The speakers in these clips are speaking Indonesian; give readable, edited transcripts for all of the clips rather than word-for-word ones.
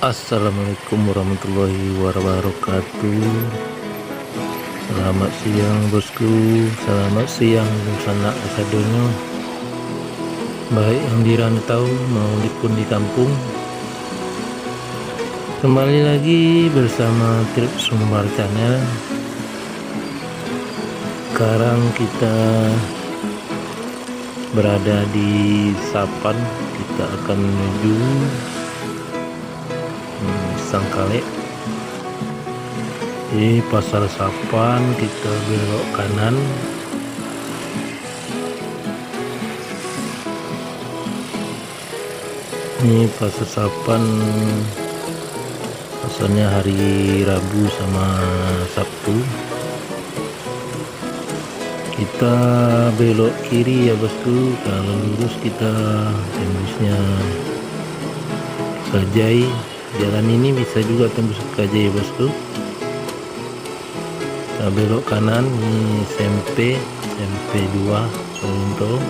Assalamualaikum warahmatullahi wabarakatuh. Selamat siang bosku, selamat siang sanak sadonya, baik yang di rantau maupun di kampung. Kembali lagi bersama Trip Sumbar Channel. Sekarang kita berada di Sapan, kita akan menuju Sangkale. Di pasar Sapan kita belok kanan. Ini pasar Sapan, pasarnya hari Rabu sama Sabtu. Kita belok kiri ya bosku, kalau lurus kita tembusnya Kajai. Jalan ini bisa juga tembus ke Kajai bosku. Kita belok kanan, ini SMP 2 Solonto.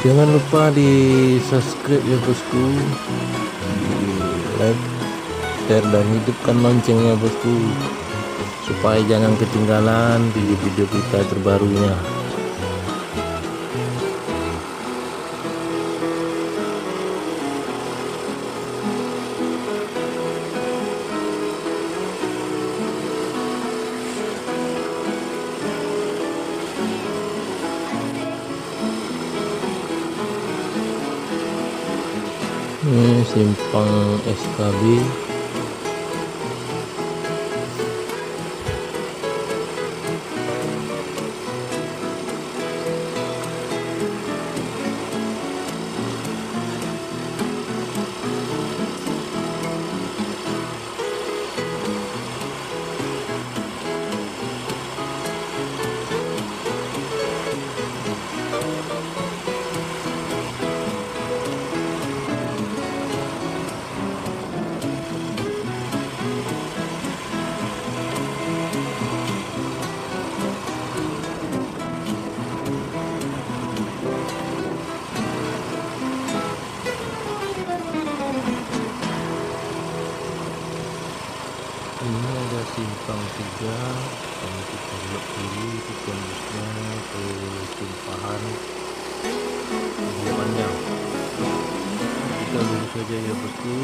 Jangan lupa di subscribe ya bosku, di like, share dan hidupkan loncengnya bosku, supaya jangan ketinggalan video-video kita terbarunya. Ini simpang SKB. Ini ada simpang 3, kalau kita belok kiri itu tembusnya ke Tumpahan Panjang. Kita lurus saja ya bosku.